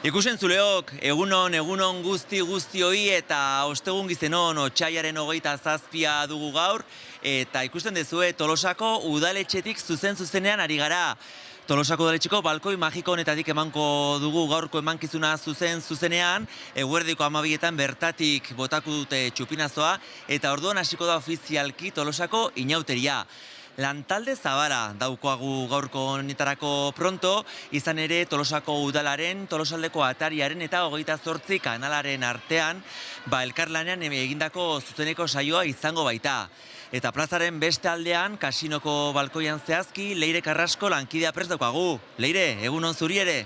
Ikusentzuleok, egunon guzti eta ostegun gizenon otsailaren 27 dugu gaur, eta ikusten dezue Tolosako udaletxetik zuzenean ari gara. Tolosako udaletxeko balkoi magiko honetatik emanko dugu gaurko emankizuna zuzenean, eguerdiko 12etan bertatik botako dute txupinazoa, eta orduan hasiko da ofizialki Tolosako inauteria. Lantalde zabala daukoagu gaurko honetarako pronto, izan ere Tolosako udalaren, Tolosaldeko atariaren eta 28 kanalaren artean, elkarlanean egindako zuzeneko saioa izango baita. Eta plazaren beste aldean, kasinoko balkoian zehazki, Leire Carrasco lankidea prest daukagu. Leire, egunon zuri ere?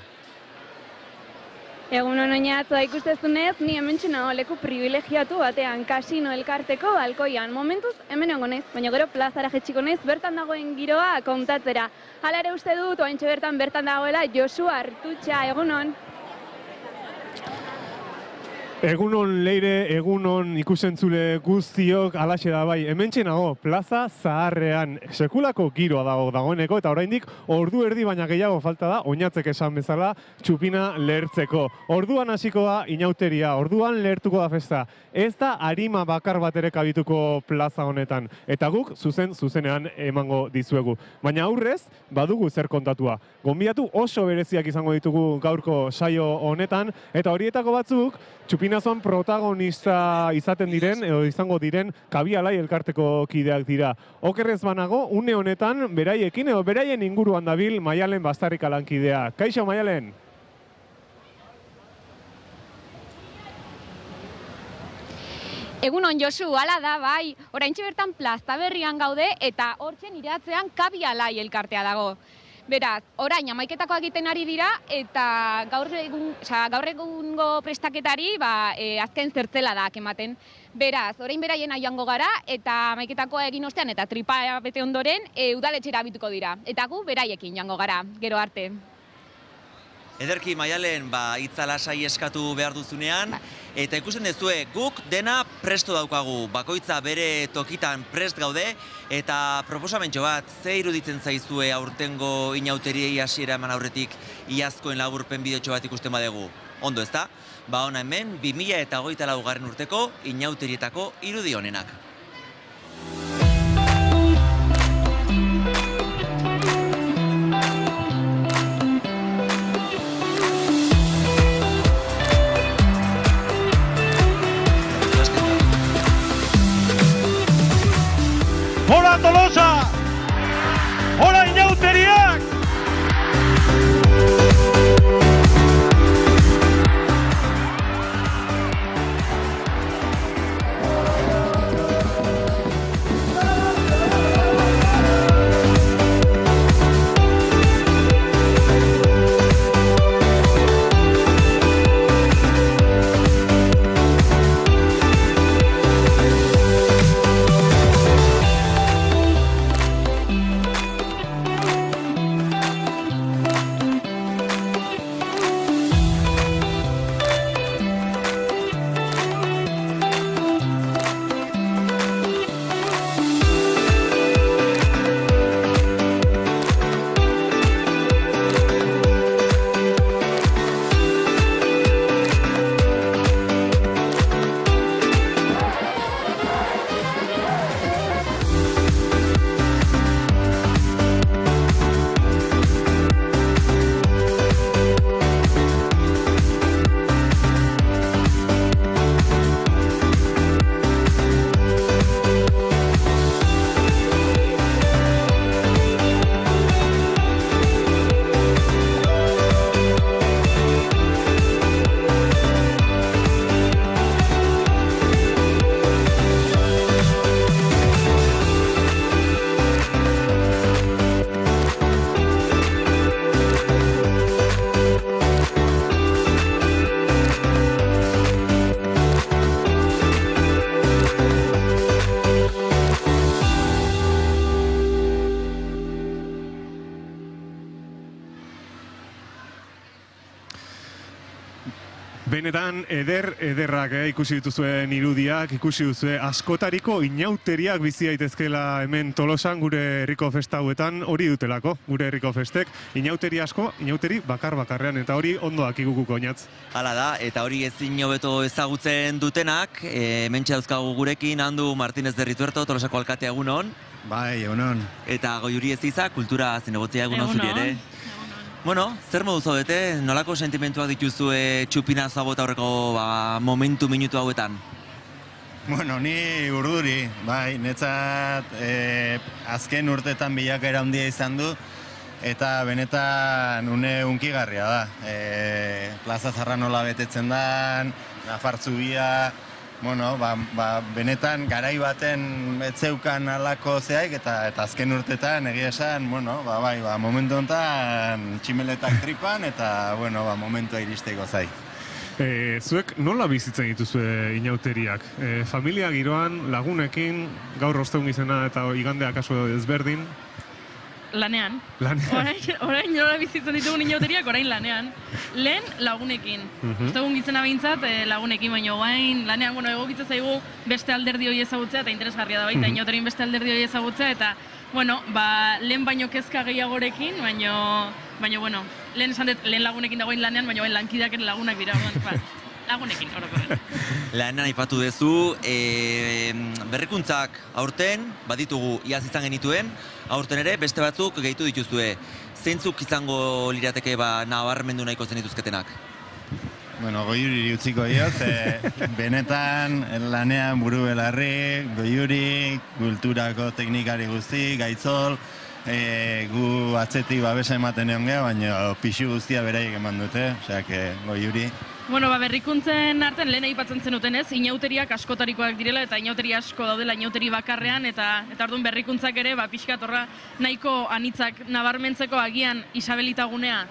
Egunon oinatzoa ikustezunez, ni hementxe nago leku privilegiatu batean, kasino elkarteko balkoian. Momentuz hemen egongo naiz, baina gero plazara jetxiko naiz bertan dagoen giroa kontatzera. Hala ere uste dut, oaintxe bertan dagoela Josu Artutxa, egunon. Egunon Leire, egunon ikusentzule guztiok, alaxe da bai, hementxe nago, plaza zaharrean, sekulako giroa dagoeneko, eta oraindik ordu erdi baina gehiago falta da, oinatzek esan bezala, txupina lehertzeko. Orduan hasiko da inauteria, orduan lehertuko da festa. Ez da arima bakar bat ere kabituko plaza honetan, eta guk zuzenean emango dizuegu. Baina aurrez, badugu zer kontatua. Gonbidatu oso bereziak izango ditugu gaurko saio honetan, eta horietako batzuk, txupinazoan protagonista izaten diren, edo izango diren, Kabialai elkarteko kideak dira. Okerrez banago, une honetan, beraiekin edo beraien inguruan dabil Maialen Bastarrika lankidea. Kaixo, Maialen? Egunon Josu, hala da bai, oraintxe bertan plaza berrian gaude eta hortzen iratzean Kabialai elkartea dago. Beraz, orain amaiketakoa egiten ari dira eta gaur egungo prestaketari azken zertzeladak ematen. Beraz, orain beraien joango gara eta amaiketakoa egin ostean eta tripa bete ondoren udaletxera bituko dira. Eta gu beraiekin joango gara, gero arte. Ederki, Maialen, hitza lasai eskatu behar duzunean, eta ikusten dezue, guk dena presto daukagu, bakoitza bere tokitan prest gaude, eta proposamentxo bat, ze iruditzen zaizue aurtengo inauteriei hasiera eman aurretik iazkoen laburpen bideotxo bat ikusten badegu? Ondo, ezta? Hona hemen, 2024 urteko inauterietako irudi honenak. ¡Hola Tolosa! ¡Hola inauteriak! Benetan, ederrak ikusi dituzuen irudiak, ikusi duzue askotariko inauteriak bizi daitezkela hemen Tolosan gure herriko festa hauetan, hori dutelako, gure herriko festek, inauteri asko, inauteri bakarrean, eta hori ondo akigukuko oinatz. Hala da, eta hori ezin hobeto ezagutzen dutenak, hementxe dauzkagu gurekin Andu Martínez de Rituerto, Tolosako alkatea egunon. Bai, egunon. Eta Goiuri Ezeiza, kultura zinegotzia egunon zuri ere. Bueno, zer modu zaudete? Nolako sentimentuak dituzue txupina zabota aurreko momentu minutu hauetan? Bueno, ni urduri, bai, netzat azken urtetan bilakaera handia izan du, eta benetan une hunkigarria da. Plaza Zarra nola betetzen da, Nafartzubia, bueno, benetan garai baten etzeukan alako zehaik, eta azken urtetan egia esan, bueno, momentu honetan tximeletak tripan, eta, bueno, momentua iristeko zai. Zuek nola bizitzen dituzue inauteriak? Familia giroan, lagunekin, gaur ostegun izena eta igandeak kaso ezberdin? Lanean. Orain nola bizitzen ditugun inauteriak, orain lanean. Lehen lagunekin. Ostegun gizena behintzat lagunekin, baina orain lanean, egokitzen zaigu beste alderdi hori ezagutzea, eta interesgarria da baita, inauterien beste alderdi hori ezagutzea, eta, lehen baino kezka gehiagorekin, baina, lehen esan dut, lehen lagunekin dagoen lanean, baina lankideak ere lagunak dira, lagunekin, orokorren. Lanean aipatu duzu, berrikuntzak aurten, baditugu iaz izan genituen, aurten ere beste batzuk gehitu dituzue. Zeintzuk izango lirateke nabarmendu nahiko zen dituzketenak? Bueno, Goiuri utziko dioz, benetan lanean buru belarri, Goiuri, kulturako teknikari guzti, Gaitzol, gu atzetik babesa ematen egon geha, baina pixu guztia beraiek eman dute, osea, Goiuri. Berrikuntzen artean lehen aipatzen zenuten ez, inauteriak askotarikoak direla eta inauteri asko daudela inauteri bakarrean eta orduan berrikuntzak ere pixkat horra nahiko anitzak nabarmentzeko agian Isabelita gunea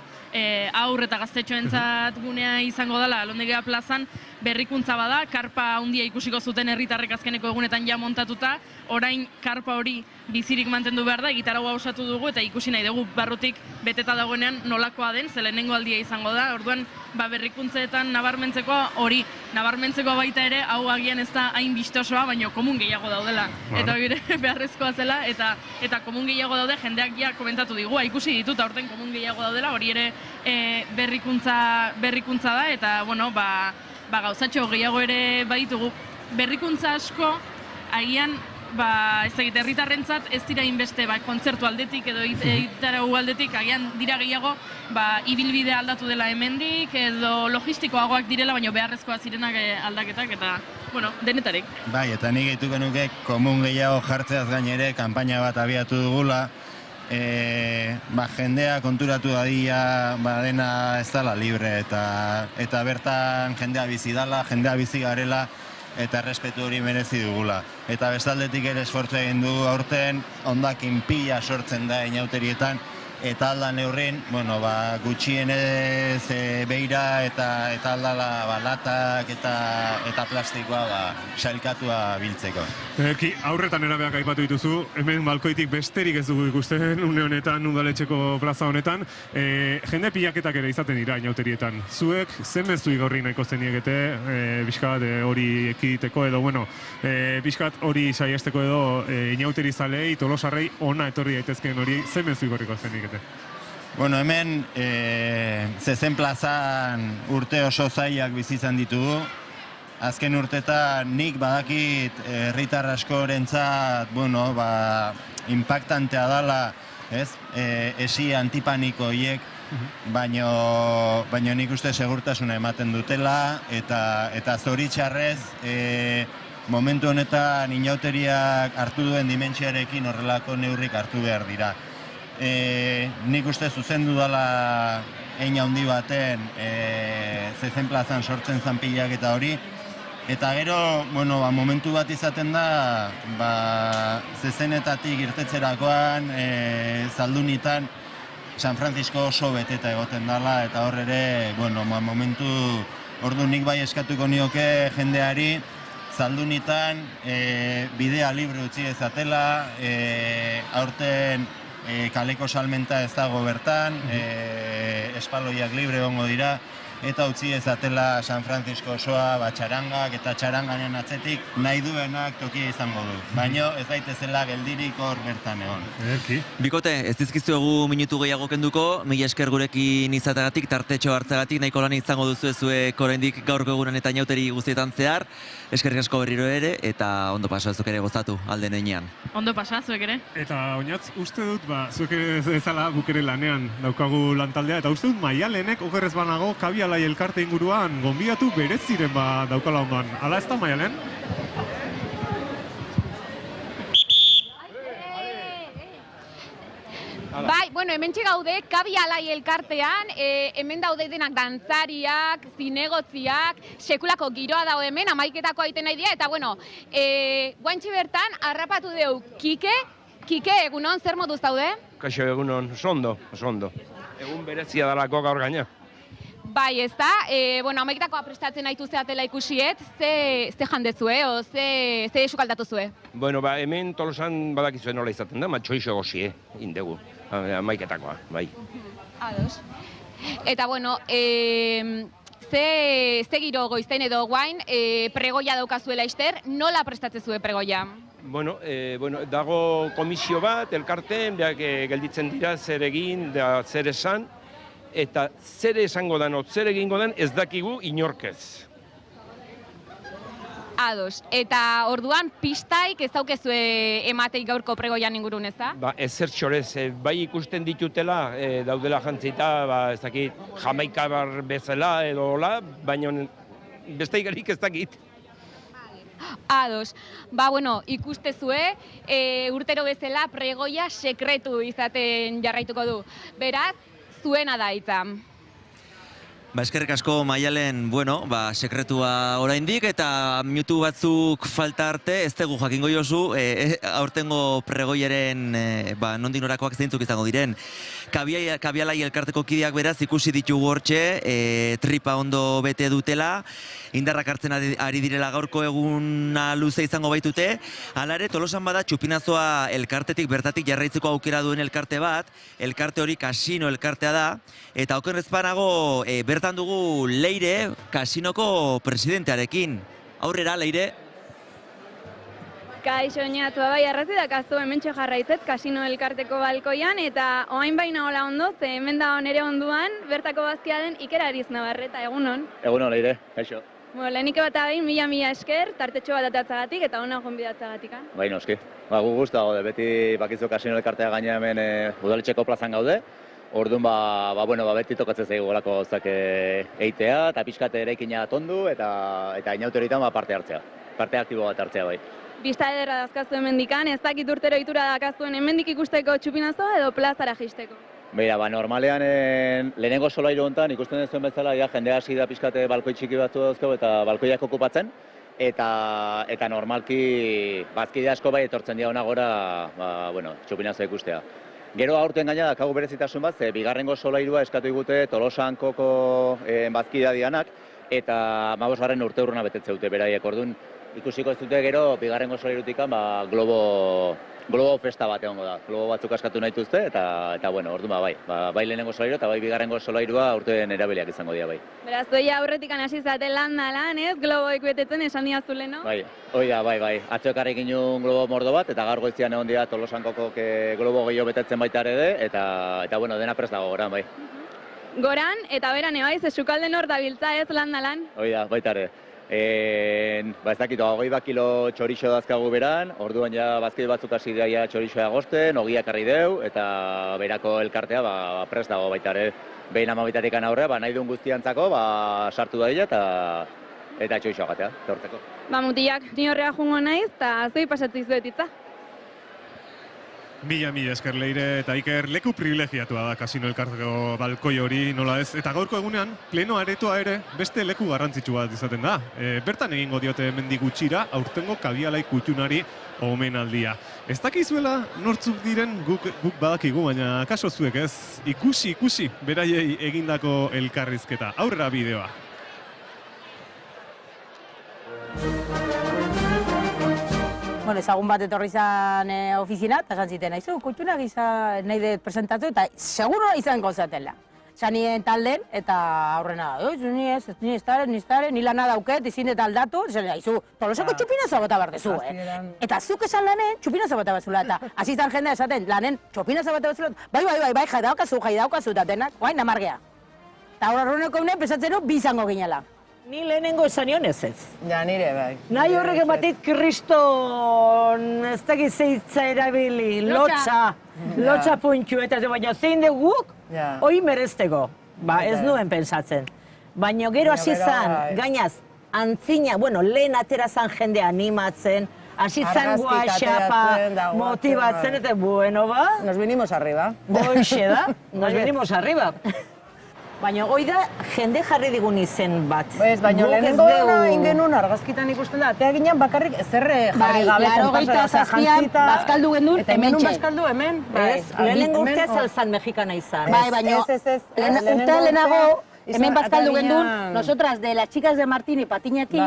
aur eta gaztetxoentzat gunea izango dela Londegea plazan berrikuntza bada, karpa handia ikusiko zuten herritarrek azkeneko egunetan ja montatuta, orain karpa hori bizirik mantendu behar da, gitaragoa osatu dugu eta ikusi nahi dugu barrutik beteta dagoenean nolakoa den, ze lehenengo aldia izango da, orduan berrikuntzeetan nabarmentzeko hori, nabarmentzeko baita ere, hau agian ez da hain bistosoa, baina komun gehiago daudela. Eta hori beharrezkoa zela, eta komun gehiago daude, jendeak ja komentatu digu, ikusi ditut aurten komun gehiago daudela, hori ere berrikuntza da, eta, gauzatxo gehiago ere baditugu. Berrikuntza asko, agian, ez egite, herritarrentzat ez dira inbeste kontzertu aldetik edo itaragu aldetik, agian dira gehiago ibilbidea aldatu dela hemendik edo logistikoagoak direla, baina beharrezkoa zirenak aldaketak eta, denetarik. Bai, eta nik gehituko nuke komun gehiago jartzeaz gainere kanpaina bat abiatu dugula, jendea konturatu dadia dena ez dela libre eta bertan jendea bizi dala, jendea bizi garela, eta errespetu hori merezi dugula. Eta bestaldetik ere esfortzu egin du aurten, hondakin pila sortzen da inauterietan, eta alda neurrin, gutxienez beira eta aldala latak eta plastikoa sailkatua biltzeko. Aurretan erabeak aipatu dituzu, hemen balkoitik besterik ez dugu ikusten une honetan, udaletxeko plaza honetan, jende pilaketak ere izaten dira inauterietan. Zuek, zen mezu igorri nahiko zeniekete, bizkat hori ekiditeko edo, bizkat hori saiesteko edo inauteri zalei, Tolosarrei ona etorri daitezkeen hori, zen mezu igorriko zeniekete? Hemen zezen plazan urte oso zailak bizizan ditugu. Azken urtetan nik badakit herritar askorentzat, impactantea dala, esi antipaniko hiek, baina nik uste segurtasuna ematen dutela, eta zoritxarrez, momentu honetan inauteriak hartu duen dimentsiarekin horrelako neurrik hartu behar dira. Nik uste zuzendu dela hein handi baten zezen plazan sortzen zan pilaketa hori, eta gero, momentu bat izaten da, zezenetatik irtetzerakoan, zaldunitan, San Francisco oso beteta egoten dela, eta hor ere, momentu, ordu nik bai eskatuko nioke jendeari, zaldunitan bidea libre utzi ezatela, aurten kaleko salmenta ez dago bertan, espaloiak libre egongo dira, eta utzi ezatela San Francisco osoa txarangak eta txaranganen atzetik nahi duenak tokia izango du. Baina ez daitezela geldirik hor bertan egon. Ederki. Bikote, ez dizkizuegu minutu gehiago kenduko, mila esker gurekin izateagatik, tartetxo hartzeagatik, nahiko lan izango duzu zuek oraindik gaurko egunen eta inauteri guztietan zehar. Eskerrik asko berriro ere, eta ondo pasa zuk ere gozatu alden heinean. Ondo pasa, zuek ere. Eta oinatz, uste dut, zuek ezala guk ere lanean daukagu lantaldea, eta uste dut Maialenek, okerrez banago, Kabialai elkarte inguruan gonbidatu bereziren daukala ondoan. Hala ez da, Maialen? Bai, bueno, hementxe gaude, Kabialai elkartean, hemen daude denak dantzariak, zinegotziak, sekulako giroa dago hemen, amaiketako aiten nahi dira, eta bueno, guantxe bertan, harrapatu deu Kike, egunon, zer moduz daude? Kaixo egunon, oso ondo. Egun berezia dalako gaur gaina. Bai, ez da, bueno, amaiketakoa prestatzen nahitu zeatela ikusiet, ze jandezue, o ze sukaldatu zue? Bueno, hemen Tolosan badakizuen nola izaten da, matxoixo gozie, indegu, amaiketakoa, bai. Ados. Eta, bueno, ze giro goizten edo guain, pregoia daukazuela ister, nola prestatzen zue pregoia? Bueno, dago komisio bat, elkarteen, beak gelditzen dira zer egin, da zer esan, eta zer esango dan, zer egingo den ez dakigu inorkez. Ados. Eta orduan pistaik ez daukezue emateik gaurko pregoian ingurun, ez da? Ezer txorez, bai ikusten ditutela, daudela jantzita, ez dakit, Jamaika bar bezala edo hola, baina beste igarik ez dakit. Ados. Bueno, ikustezue, urtero bezala pregoia sekretu izaten jarraituko du. Beraz, zuena da hitza. Eskerrik asko Maialen, sekretua oraindik eta minutu batzuk falta arte, ez dugu jakingo jozu, aurtengo pregoiaren nondik norakoak zeintzuk izango diren. Kabialai elkarteko kideak beraz ikusi ditugu hortxe, tripa ondo bete dutela, indarrak hartzen ari direla gaurko eguna luze izango baitute. Hala ere, Tolosan bada txupinazoa elkartetik bertatik jarraitzeko aukera duen elkarte bat, elkarte hori kasino elkartea da, eta okerrez banago bertan dugu Leire, kasinoko presidentearekin. Aurrera, Leire? Kaixo oinatu, bai, arrazi dakaztu hementxo jarraitzet kasino elkarteko balkoian, eta oain baina hola ondo, ze hemen da nere onduan, bertako bazkia den Iker Ariz Navarreta, egunon? Egunon, Leire, kaixo. Lehenik bat abein, mila esker, tartetxo bat atatzagatik eta hona gonbidatzagatik. Bai, noski. Gu guztu gaude, beti bakizu kasino elkartea gaina hemen udaletxeko plazan gaude, orduan, beti tokatzen zaigu golako gauzak eitea, eta pixkate eraikina tondu, eta inauteritan parte hartzea. Parte aktibo bat hartzea, bai. Bista ederra dazkazu hemendikan, ez dakit urtero itura dakazuen hemendik ikusteko txupinazoa edo plazara jisteko? Beira, normalean lehenengo solairu hontan ikusten duzuen bezala, jende hasi da pixkate balkoi txiki batzu dauzko eta balkoiak okupatzen, eta normalki bazkide asko bai etortzen dira hona gora, txupinazoa ikustea. Gero aurten gaina dakagu berezitasun bat, bigarrengo solairua eskatu digute Tolosankoko bazkidea dianak, eta 15. urte urruna betetze dute beraiek, orduan ikusiko ez dute gero bigarrengo solairutikan globo festa bat egongo da. Globo batzuk askatu nahi duzte, eta orduan bai lehenengo solairu eta bai bigarrengo solairua urteen erabiliak izango dira bai. Beraz, doia aurretik hasi zaten lan, ez? Globoik betetzen esan diazule, no? Bai, bai. Atzo ekarri ginen globo mordo bat, eta gaur goizian egon dira Tolosankoko globo gehiago betetzen baita ere, eta dena prest dago goran, bai. Goran, eta beran ebaiz, sukalden hor dabiltza ez lan. Baita ere. Ez dakit, 20 kilo txorixo dazkagu beran, orduan bazkide batzuk hasi dira txorixoa agosten, ogiak harri deu, eta berako elkartea prest dago baita ere. Behin amabitatik aurrea, nahi duen guztiantzako, sartu da dira eta txorixoa gatea, tortzeko. Mutilak, ni horrea jungo naiz, eta zoi pasatzi zuetitza. Mila esker Leire eta Iker, leku privilegiatua da kasino elkarteko balkoi hori, nola ez. Eta gaurko egunean, pleno aretoa ere beste leku garrantzitsu bat izaten da. Bertan egingo diote hemendik gutxira, aurtengo Kabialai kutxunari omenaldia. Ez dakizuela nortzuk diren guk badakigu, baina kaso zuek ez, ikusi beraiei egindako elkarrizketa. Aurrera bideoa. Ezagun bat etorri izan ofizina, eta esan ziten, kutxunak izan nahi dut presentatu, eta seguro izan gozatela. zanien talden, eta aurrena, ni ez lana dauket, izin eta aldatu, izu, Tolosako txupinazoa bota behar dezu, Eta zuk esan lanen, txupinazoa bota behar eta hasi izan jendea esaten, lanen, txupinazoa bota behar bai, jai daukazu, eta denak, guain, namargea. Eta horreneko unen, pesatzen du, bi izango ginela. Ni lehenengo esan nion ez. Ja, nire bai. Nahi horrek ematit kriston, ez dakit zeitza erabili, lotxa puntu, eta baina zein duguk, hoi mereztego. Ba, ez nuen pensatzen. Baina gero hasi zan, gainaz, antzina, lehen atera zan jende animatzen, hasi zan guaxapa, motibatzen, eta bueno, ba? Nos vinimos arriba. Hoxe da, nos vinimos arriba. Baina hoi da, jende jarri digun izen bat. Baina lehenengo egin genuen argazkitan ikusten da, atea ginen bakarrik ezerre jarri gabe konpasa, jantzita. Bazkaldu gendun, hemen txe. Bazkaldu hemen. Lehenengo urtea zalzan Mexikana izan. Baina urtea lehenago, hemen bazkaldu gendun, nosotras de las chicas de Martín y Patiñekin,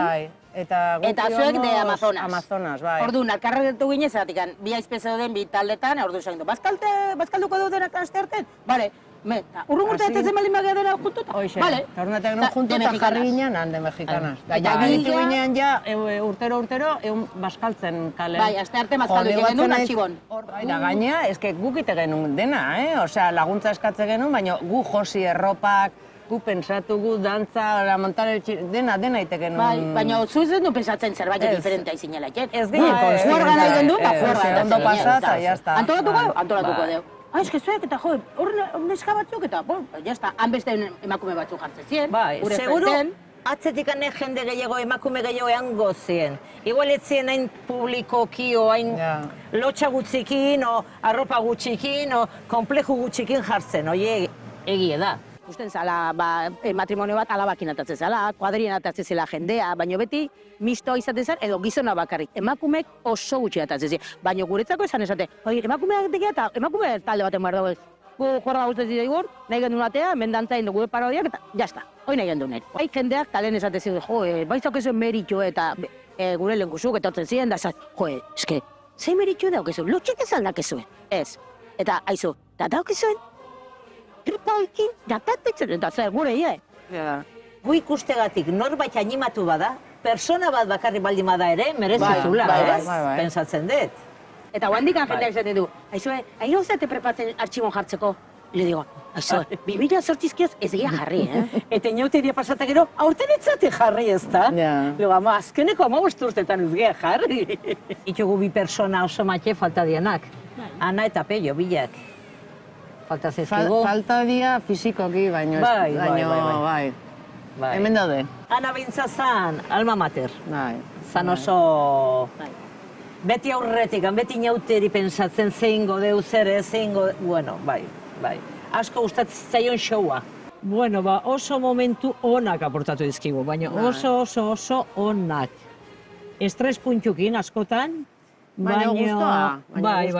eta zuek de Amazonas. Orduan, alkarretu ginez, zeratik, bi aizpeze dauden, bi taldetan, orduan zain du, bazkalduko dutenak aste artean? Bale, urrun urte ez zen baldin bagea dena juntuta? Hoxe, eta horretak genuen juntuta jarri ginen hande Mexikanas. Eta gaitu ginen ja, urtero, egun bazkaltzen kale. Bai, aste arte bazkaldu genuen arxibon. Da gaina, eske guk ite genuen dena, Osea, laguntza eskatze genuen, baina gu josi erropak, gu pensatu, gu dantza, montare, dena ite genuen. Baina zu ez du pensatzen zerbait diferentea izinela, Ez ginen konstiente. Juerga nahi gendu, eta juerga. Ondo pasata, jazta. Antolatuko deu. Ez que zuek eta jo, hor neska batzuk eta, jazta, han beste emakume batzuk jartzen ziren. Bai, seguro, atzetik ane jende gehiago, emakume gehiago eango zien. Igual ez zien hain publikoki, o hain lotxa gutxikin, o arropa gutxikin, o kompleju gutxikin jartzen, oie, egie da. Usten zala, matrimonio bat alabakin atatzen zala, kuadrien atatzen zela jendea, baina beti mistoa izaten zen, edo gizona bakarrik. Emakumeek oso gutxi atatzen zen. Baina guretzako esan esate, emakumeak dira eta emakume talde baten behar dago. Gu jorra guztetzen zigur, nahi gendun atea, mendantzain dugu parodiak eta jazta, hoi nahi gendun nahi. Bai jendeak talen esaten ziren, baizak ezuen meritu eta gure lehenkusuk eta otzen ziren, da zat, eske, zein meritu daukezuen, lotxik ez aldakezuen, ez. Eta, aizu, da daukezuen, tripalkin, jatatetzen, eta zer, gure, Gu ikustegatik norbait animatu bada, persona bat bakarri baldin bada ere, merezizula, ez? Pensatzen dut. Eta guandikan jendeak zaten du, aizue, hain gauzate prepatzen artxibon jartzeko? Le digo, aizue, 2000 sortizkiaz ez egia jarri, Eta inauteria pasatak gero, aurten etzate jarri ez da? Luego, azkeneko 15 urtetan ez geha jarri. Itugu bi persona oso mate falta dienak. Ana eta Pello, bilak. Falta zezkigu. Falta dia fizikoki, baino bai. Hemen daude. Ana bintza zan, alma mater. Zan oso... Beti aurretik, beti inauteri pensatzen zeingo deu zer, zeingo... Bueno, bai. Asko gustatzen zaion showa. Bueno, oso momentu onak aportatu dizkigu, baina oso onak. Estres puntukin askotan, baina guztua. Bai.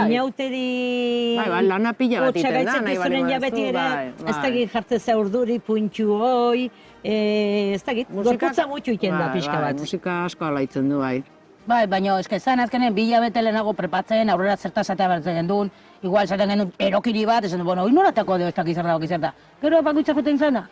Inauteri... Bai, lana pila bat iten da, nahi bali mazu. Beti ere, ez dakit jartzen za urduri, puntu hoi, ez dakit, gorputza mutu iten da pixka bat. Musika asko alaitzen du, bai. Bai, baina eskezan azkenen 2 hilabete lehenago prepatzen, aurrera zertazatea bertzen gendun, igual zaten gendun erokiri bat, esan du, bueno, hoi noratako deo ez dakit zer dago gizerta. Gero bakoitza joten izan da,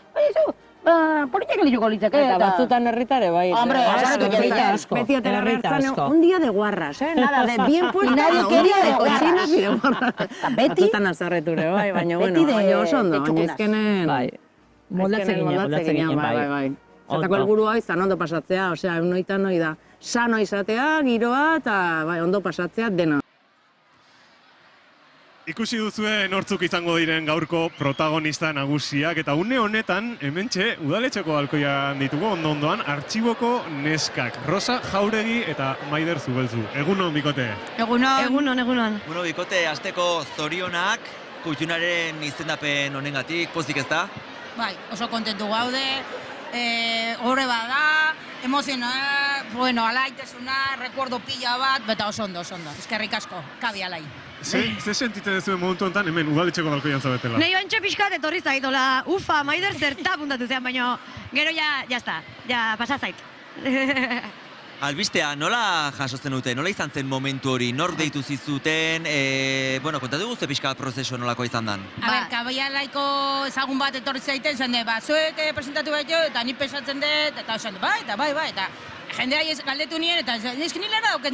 politiak elituko litzake. Eta batzutan herritare, bai. Hombre, asko. Beti atera bertzen, un día de guarras, nada de bien puesta. Y nadie quería de cochinas y de guarras. Batzutan azarreture, bai, baina oso ondo, baina ezkenen... Moldatzen ginen, bai. Zatako helburua izan ondo pasatzea, osea, unoitan noi da. Sano izatea, giroa eta ondo pasatzea dena. Ikusi duzue nortzuk izango diren gaurko protagonista nagusiak eta une honetan hementxe udaletxeko balkoian ditugu ondoan artxiboko neskak. Rosa Jauregi eta Maider Zubeltzu. Egunon, bikote? Egunon. Bueno, bikote, asteko zorionak, kutxunaren izendapen honengatik, pozik ez da? Bai, oso kontentu gaude, horre bada, emozionala, bueno, alaitasuna, recuerdo pila bat, beta oso ondo. Eskerrik asko, kabi alai. Ze sentitzen dezuen momentu honetan hemen udaletxeko balkoian zabetela? Nei ontxe pixkat etorri zaitola, ufa, Maider zerta puntatu zean, baina gero ja pasa zait. Albistea, nola jasotzen dute? Nola izan zen momentu hori? Nor deitu zizuten? Kontatu guzti pixka prozesu nolako izan dan? A ber, kabialaiko ezagun bat etorri zaiten, zen zuek presentatu behar eta ni pesatzen dut, eta esan bai, eta jendea galdetu nien, eta eski ni lana dauke,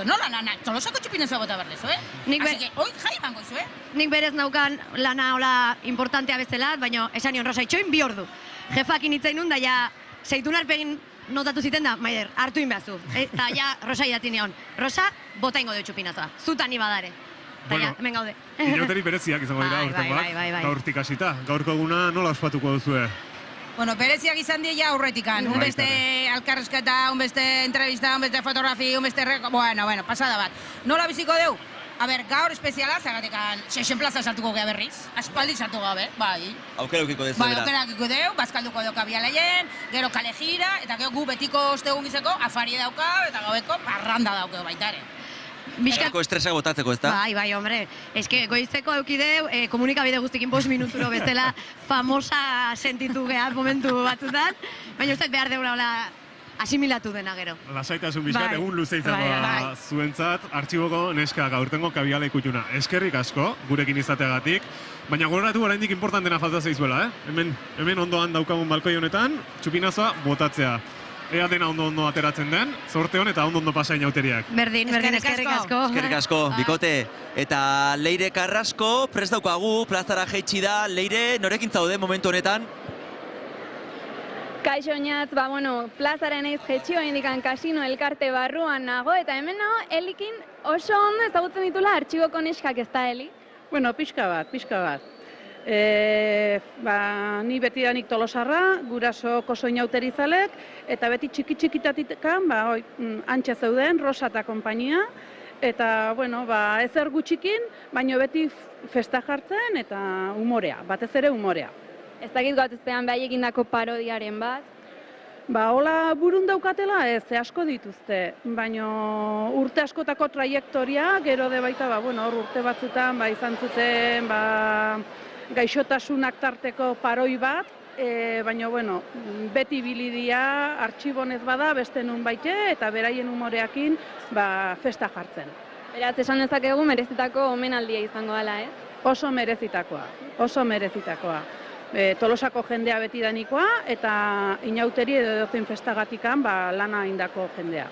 nola lana, Tolosako txupinazoa bota behar dezu, Así que, hoi jai emango izu, Nik berez naukan lana hola importantea bezala, baina esan nion Rosa itxoin 2 ordu. Jefakin hitzain nun, da ja, zeitun arpegin notatu ziten da, Maider, hartu inbeazu. Eta ja, Rosa idatzi nion. Rosa, bota ingo dut txupinazoa. Zutan ni badare. Eta ja, hemen gaude. Inauteri bereziak izango dira urtengoak. Gaurtik hasita. Gaurko eguna nola ospatuko duzue? Bueno, bereziak izan dira aurretikan. Un beste alkarrezketa, un beste entrevista, un beste fotografia, un beste bueno, pasada bat. Nola biziko deu? A ber, gaur espeziala, zagatekan 6 plaza sartuko gea berriz. Aspaldi sartu gabe, bai. Aukera ukiko dezu, beraz. Bai, aukera ukiko deu, bazkalduko deu kabialaien, gero kale gira, eta gero gu betiko ostegun gizeko afari dauka, eta gaueko parranda dauke baitare. Bizkako estresak botatzeko, ez da? Bai, hombre. Ez que goizeko eukideu, komunikabide guztikin 5 minuturo bezala famosa sentitu gea momentu batzutan, baina uste behar deura hola asimilatu dena gero. Lasaitasun bizkat, egun luze izango zuentzat, artxiboko neska gaurtengo kabiala ikutuna. Eskerrik asko, gurekin izateagatik, baina gogoratu oraindik importantena falta zaizuela, Hemen ondoan daukagun balkoi honetan, txupinazoa botatzea. Ea dena ondo ateratzen den, zorte hon eta ondo pasa inauteriak. Berdin, eskerrik asko. Eskerrik asko, bikote. Eta Leire Carrasco, prest daukagu, plazara jaitsi da. Leire, norekin zaude momentu honetan? Kaixo oinatz, plazaren eiz jetxio indikan kasino elkarte barruan nago, eta hemen Elikin oso ondo ezagutzen ditula artxiboko neskak, ez da, Eli? Bueno, pixka bat. Ni beti danik Tolosarra, guraso oso inauterizalek, eta beti txiki-txikitatikan, antxe zeuden, Rosa eta konpainia, eta, ezer gutxikin, baina beti festa jartzen eta umorea, batez ere umorea. Ez dakit gautuztean behai egindako parodiaren bat? Hola burun daukatela ez, asko dituzte, baina urte askotako traiektoria, gero de baita, urte batzutan, izan zuten, gaixotasunak tarteko paroi bat, baina, beti bilidia, artxibonez bada, beste nun baite, eta beraien umoreakin, festa jartzen. Beraz, esan dezakegu merezitako omenaldia izango dela, ez? Oso merezitakoa. Tolosako jendea beti danikoa, eta inauteri edo zein festagatikan lana indako jendea.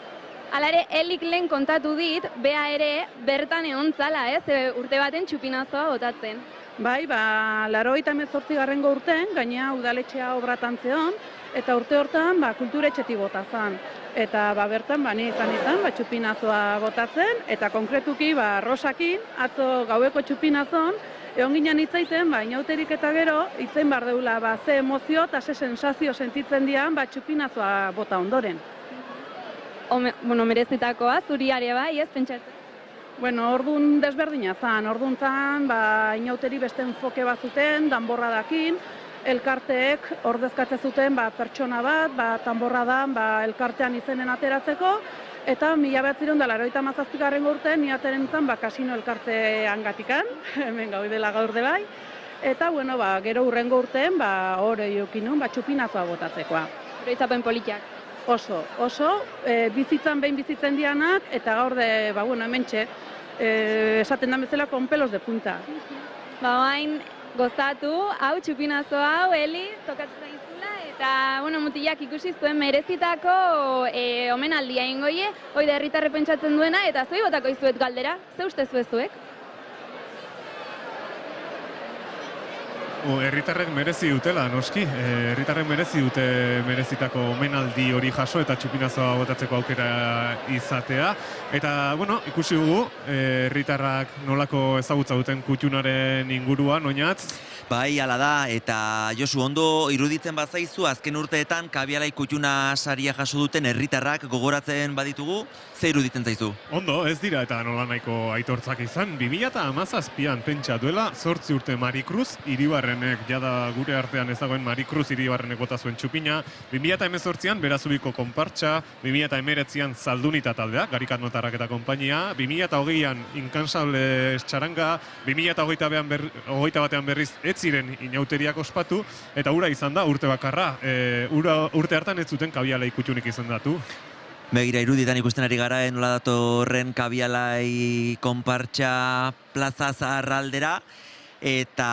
Halare, Elik lehen kontatu dit, bea ere bertan egon zala, ez? Urte baten txupinazoa botatzen. Bai, 98. urten, gainea udaletxea obratan zeon, eta urte hortan kulturetxetik bota zan. Eta bertan, ni izan, txupinazoa botatzen, eta konkretuki Rosakin, atzo gaueko txupinazon, egon ginen hitzaiten, inauterik eta gero, hitzein bar deula, ze emozio eta ze sensazio sentitzen dian, txupinazoa bota ondoren. Merezitakoa, zuriare bai, ez pentsatzen? Orduan desberdina zan, inauteri beste enfoke bat zuten, danborradakin, elkarteek ordezkatzen zuten pertsona bat, danborradan elkartean izenen ateratzeko, eta 1987. Urtean ni ateren zan kasino elkartean gatikan, hemen gaudela gaur de bai, eta gero urrengo urtean hori eukinun txupinazoa botatzekoa. Oroitzapen politiak. Oso, bizitzan behin bizitzen dianak, eta gaur de, hementxe, esaten da bezala con pelos de punta. Hain gozatu, hau txupinazoa, hau, Eli, tokatzen zaizula, eta, mutilak ikusi zuen merezitako omenaldia ingoie, hoi da herritarre pentsatzen duena, eta zoi botako izuet galdera, ze uste zuezuek? Herritarrek merezi dutela, noski. Herritarrek merezi dute merezitako omenaldi hori jaso eta txupinazoa botatzeko aukera izatea. Eta, ikusi dugu, herritarrak nolako ezagutza duten kutxunaren inguruan, oinatz? Bai, hala da, eta Josu, ondo iruditzen bazaizu, azken urteetan kabiala ikutxuna saria jaso duten herritarrak gogoratzen baditugu, ze iruditzen zaizu? Ondo, ez dira eta nola nahiko aitortzak izan. 2017an pentsa duela, 8 urte Marikruz, Iribarrenek, jada gure artean ez dagoen Marikruz Iribarrenek bota zuen txupina. 2018an Berazubiko konpartsa, 2019an Zaldunita taldea, Garikat Notarrak eta konpainia, 2020an Inkansable Txaranga, 2021 batean berriz ez ziren inauteriak ospatu, eta ura izan da urte bakarra. Urte hartan ez zuten kabiala ikutxunik izendatu. Begira, iruditan ikusten ari gara, nola datorren Kabialai konpartsa plaza zaharra aldera, eta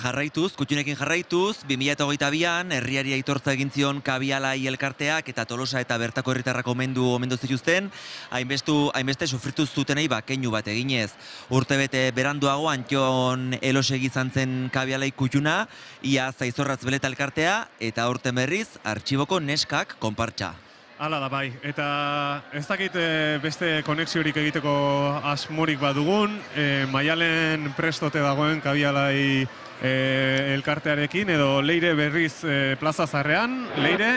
jarraituz, kutxunekin jarraituz, 2022an herriari aitortza egin zion Kabialai elkarteak eta Tolosa eta bertako herritarrak omendu zituzten, hainbeste sufritu zutenei keinu bat eginez. Urtebete beranduago Antxon Elosegi izan zen Kabialai kutxuna, ia Zaizorratz Beleta elkartea, eta aurten berriz Artxiboko Neskak konpartsa. Hala da bai, eta ez dakit beste konexiorik egiteko asmorik badugun, Maialen prestote dagoen Kabialai elkartearekin, edo Leire berriz plaza zarrean, Leire?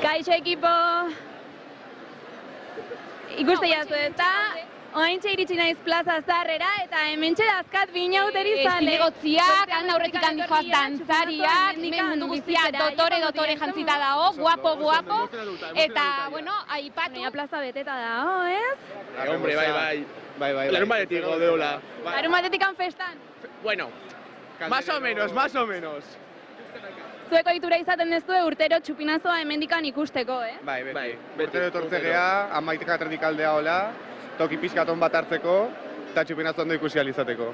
Kaixo ekipo! Ikuste jazu eta oaintxe iritsi naiz plaza zarrera eta hementxe dazkat binauteri zale. Estigotziak, handa aurretik handi joaz dantzariak, hemen mundu guztia dotore jantzita dago, guapo, eta, bueno, aipatu. Plaza beteta dago, ez? Hombre, bai. Larun batetik godeola. Larun batetik festan? Bueno, más o menos. Zueko itura izaten dezue urtero txupinazoa hemendikan ikusteko, eh? Bai. Urtero etortzegea, amaitek atretik aldea hola, toki pixkaton bat hartzeko, eta txupinazo ondo ikusi alizateko.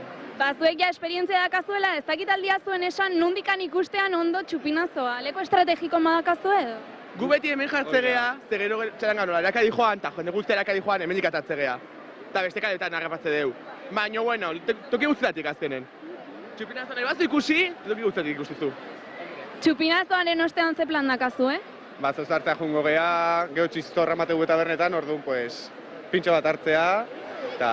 Zuek ja esperientzia dakazuela, ez dakit aldia zuen esan nundikan ikustean ondo txupinazoa. Leko estrategiko madakazu edo? Gu beti hemen jartzegea, zegero txaran ganola, erakadi joan, eta jende guzti erakadi joan hemendik atatzegea. Eta beste kaletan harrapatze deu. Baina, bueno, toki guztiatik azkenen. Txupinazo nahi bazu ikusi, toki guztiatik ikustizu. Txupinazoaren ostean ze plan dakazu, eh? Zozartzea jungo geha, geho txistorra mategu eta bernetan, orduan, pintxo bat hartzea, eta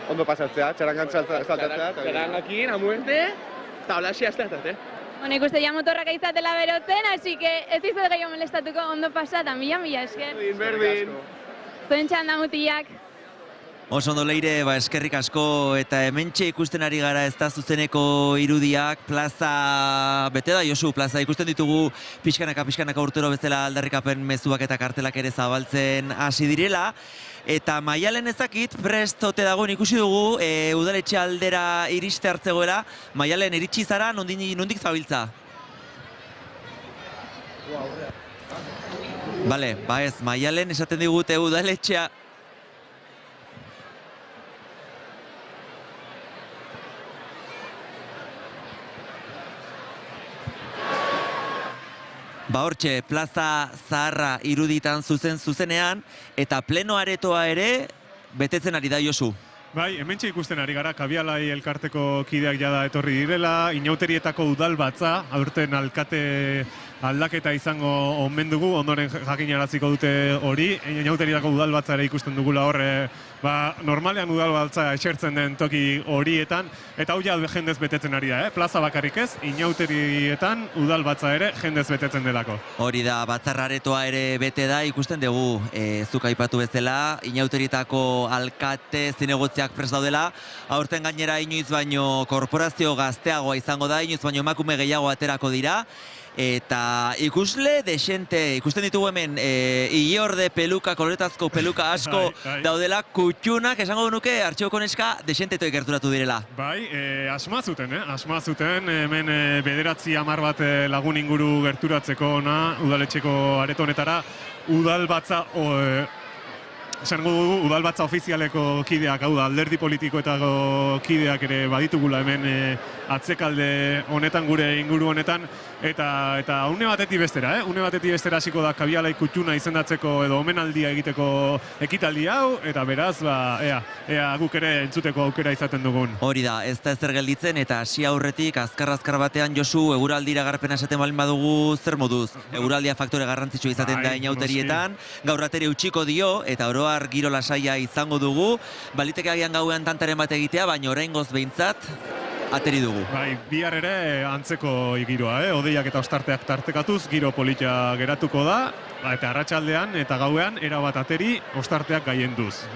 ondo pasatzea, txarangan saltatzea. Txarangakin, amuente, eta hola xia estartat, Bueno, ikuste ja motorrak izatela berotzen, hasi que ez dizu gehiago molestatuko ondo pasa, eta mila esker. Berdin. Zuen txanda mutilak. Oso ondo Leire, eskerrik asko, eta hementxe ikusten ari gara ez da zuzeneko irudiak, plaza, bete da Josu, plaza ikusten ditugu pixkanaka urtero bezala aldarrikapen mezuak eta kartelak ere zabaltzen hasi direla, eta Maialen ezakit prest ote dagoen ikusi dugu, udaletxe aldera iriste hartzegoela, Maialen iritsi zara, nondik zabiltza? Bale, ez, Maialen esaten digute udaletxea, hortxe, plaza zaharra iruditan zuzenean, eta pleno aretoa ere betetzen ari da Josu. Bai, hementxe ikusten ari gara, Kabialai elkarteko kideak jada etorri direla, Inauterietako udalbatza, aurten alkate aldaketa izango omen dugu, ondoren jakinaraziko dute hori, Inauterietako udalbatza ere ikusten dugula horre, normalean udalbatza esertzen den toki horietan, eta hau ja jendez betetzen ari da, plaza bakarrik ez, Inauterietan udalbatza ere jendez betetzen delako. Hori da, batzarraretoa ere bete da, ikusten dugu, zuk aipatu bezala, Inauterietako alkate zinegotziak prest daudela, aurten gainera inoiz baino korporazio gazteagoa izango da, inoiz baino emakume gehiago aterako dira, eta ikusle desente, ikusten ditugu hemen ileorde peluka, koloretazko peluka asko daudela, kutxunak, esango nuke, Artxiboko Neska desentetoik gerturatu direla. Bai, asma zuten, hemen 9-10 bat lagun inguru gerturatzeko udaletxeko areto honetara, udalbatza esango dugu, udalbatza ofizialeko kideak, hau da, alderdi politikoetako kideak ere baditugula hemen atzekalde honetan, gure inguru honetan, eta une batetik bestera, une batetik bestera hasiko da Kabialai kutxuna izendatzeko edo omenaldia egiteko ekitaldi hau, eta beraz, ea guk ere entzuteko aukera izaten dugun. Hori da, ez da ezer gelditzen, eta hasi aurretik, azkar batean Josu, eguraldira garapena esaten balin badugu zer moduz. Eguraldia faktore garrantzitsua izaten da Inauterietan, gaur ateri utziko dio, eta oroar giro lasaia izango dugu, baliteke agian gauean tantaren bat egitea, baina oraingoz behintzat, ateri dugu. Bai, bihar ere antzeko giroa, odeiak eta ostarteak tartekatuz, giro polita geratuko da, eta arratsaldean eta gauean erabat ateri ostarteak gaienduz.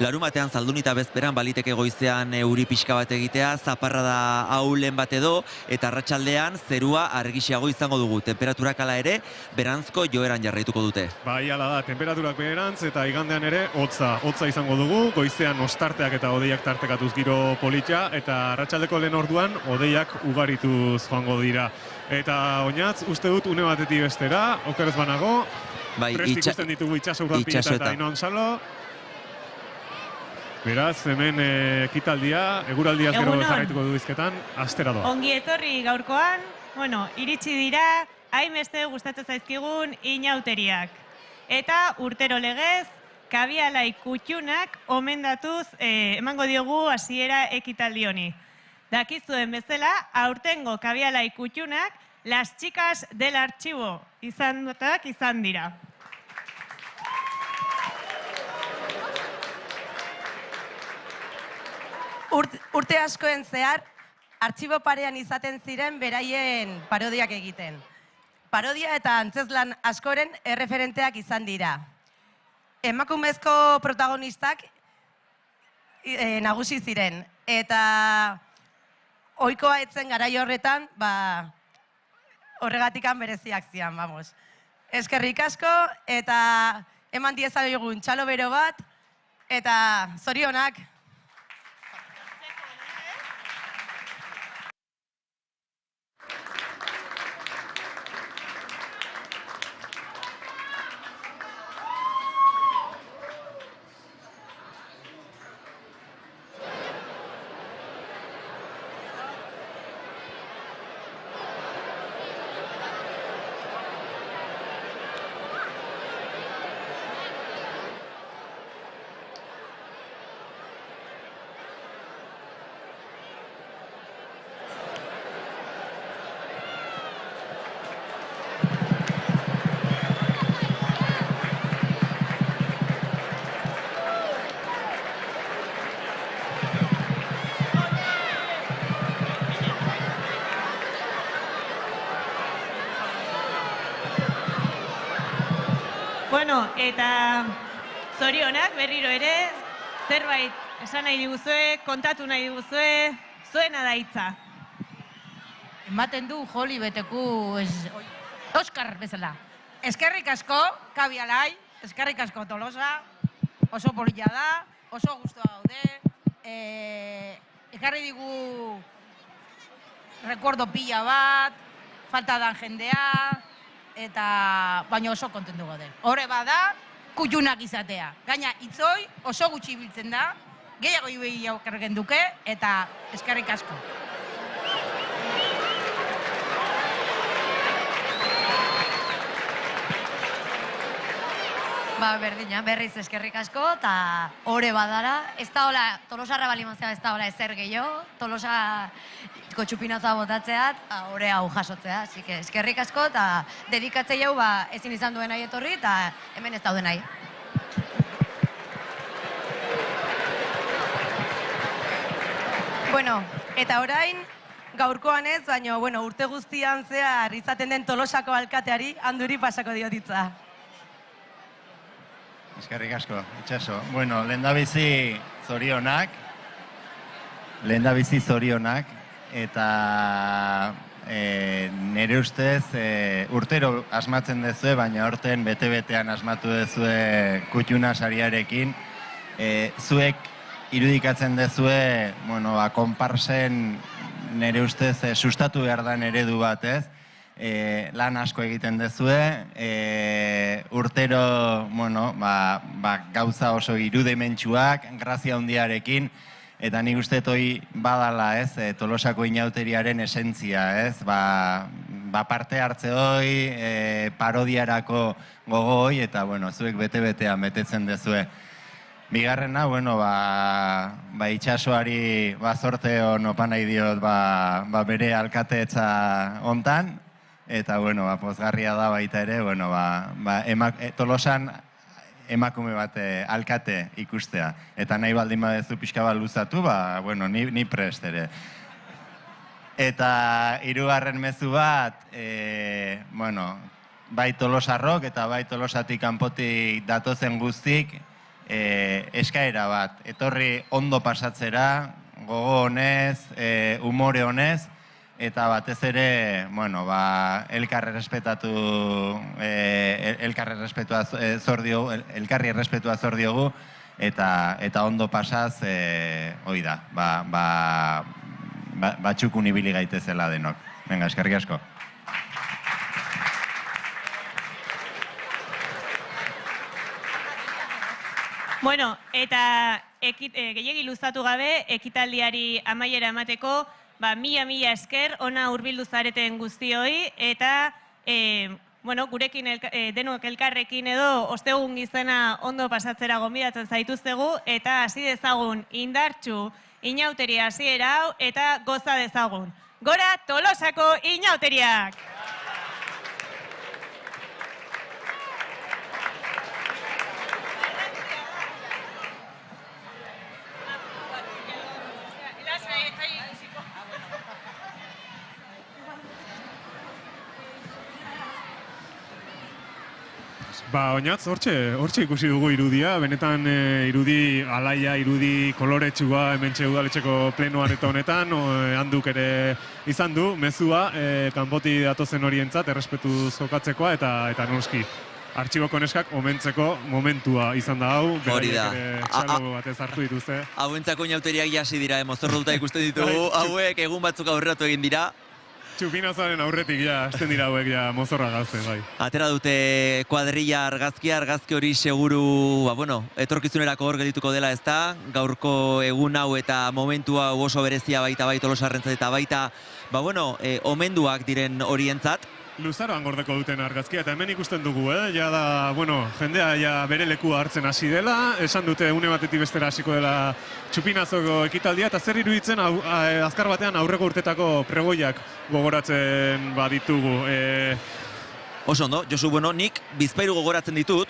Larumatean zaldunita bezperan baliteke goizean euri pixka bat egitea, zaparrada ahulen bat edo, eta arratsaldean zerua argixiago izango dugu. Temperaturak hala ere, berantzko joeran jarraituko dute. Bai, hala da, temperaturak beherantz eta igandean ere hotza izango dugu, goizean ostarteak eta odeiak tartekatuz giro polita, eta arratsaldeko lehen orduan odeiak ugarituz joango dira. Eta oinatz, uste dut une batetik bestera, oker ez banago, Bai, prest ikusten ditugu Itxaso Urdanpilla eta Ainhoa Ansalo. Beraz, hemen ekitaldia, eguraldiaz gero jarraituko du izketan, astera doa. Ongi etorri gaurkoan, iritsi dira, hainbeste gustatzen zaizkigun inauteriak. Eta urtero legez, kabialai kutxunak omendatuz emango diogu hasiera ekitaldi honi. Dakizuen bezala, aurtengo kabialai kutxunak, las chicas del archivo izan dira. Urte askoen zehar, artxibo parean izaten ziren beraien parodiak egiten. Parodia eta antzezlan askoren erreferenteak izan dira. Emakumezko protagonistak nagusi ziren. Eta ohikoa etzen garai horretan, horregatikan bereziak zian, vamos. Eskerrik asko eta eman diezagun txalo bero bat eta zorionak. Eta zorionak berriro ere, zerbait esan nahi diguzue, kontatu nahi diguzue, zuena da hitza. Ematen du joli beteku Oskar bezala. Eskerrik asko, kabialai, eskerrik asko Tolosa, oso polilla da, oso guztua gaude, ekarri digu rekordo pila bat, falta dan jendea, eta baina oso kontentu gaude. Horre bada, kutxunak izatea. Gaina, itzoi oso gutxi biltzen da, gehiago ibei aukergen duke, eta eskerrik asko. Berdina, berriz eskerrik asko, eta horre badara, ez da hola, Tolosarra balimazia ez da hola ezer gehiago, Tolosa txupinazoa botatzeat, horre hau jasotzea, así que eskerrik asko, eta dedikatzei hau ezin izan duen nahi etorri, eta hemen ez dauden nahi. Bueno, eta orain, gaurkoan ez, baina urte guztian zehar izaten den Tolosako alkateari handuri pasako diotitza. Eskerrik asko, Itxaso. Lehendabizi zorionak, eta nire ustez urtero asmatzen dezue, baina horten bete-betean asmatu dezue kutxuna sariarekin. Zuek irudikatzen dezue, konparsen nire ustez sustatu behar da eredu bat, ez? Lan asko egiten dezue, urtero gauza oso irudimentsuak, grazia handiarekin, eta nik uste hori badala, ez, Tolosako inauteriaren esentzia, ez, parte hartze hoi, parodiarako gogo hoi, eta zuek bete-betean betetzen dezue. Bigarrena, Itxasoari zorte hon opa nahi diot bere alkateetza hontan, eta, pozgarria da baita ere, Tolosan emakume bat alkate ikustea. Eta nahi baldin badezu pixka bat luzatu, ni prest ere. Eta hirugarren mezu bat, bai Tolosarrok eta bai Tolosatik kanpotik datozen guztik, eskaera bat, etorri ondo pasatzera, gogo honez, umore honez, eta batez ere, elkarri errespetua zor diogu, eta ondo pasaz, hoi da, batxukun ibili gaitezela denok. Venga, eskerrik asko. Bueno, eta gehiegi luzatu gabe, ekitaldiari amaiera emateko, mila esker, ona hurbildu zareten guztioi, eta gurekin denok elkarrekin edo ostegun gizena ondo pasatzera gonbidatzen zaituztegu, eta hasi dezagun indartsu inauteri hasiera hau, eta goza dezagun. Gora Tolosako inauteriak! Oinatz, hortxe ikusi dugu irudia, benetan irudi alaia, irudi koloretsua hementxe udaletxeko plenoan eta honetan, handuk ere izan du, mezua, kanpoti datozen horientzat, errespetu zokatzeko eta noski. Artxiboko neskak omentzeko momentua izan da hau, beraiek ere txalo batez hartu dituzte. Hauentzako inauteriak jasi dira, mozorrotuta ikusten ditugu, hauek egun batzuk aurreratu egin dira. Txupinazaren aurretik hasten dira hauek mozorra gazte, bai. Atera dute kuadrilla argazki hori seguru, etorkizunerako hor geldituko dela ezta, gaurko egun hau eta momentu hau oso berezia baita Tolosarrentzat eta baita, omenduak diren horientzat. Luzaroan gordeko duten argazkia, eta hemen ikusten dugu, jendea bere lekua hartzen hasi dela, esan dute une batetik bestera hasiko dela txupinazoko ekitaldia, eta zer iruditzen azkar batean aurreko urtetako pregoiak gogoratzen baditugu. Oso ondo, Josu, nik bizpahiru gogoratzen ditut,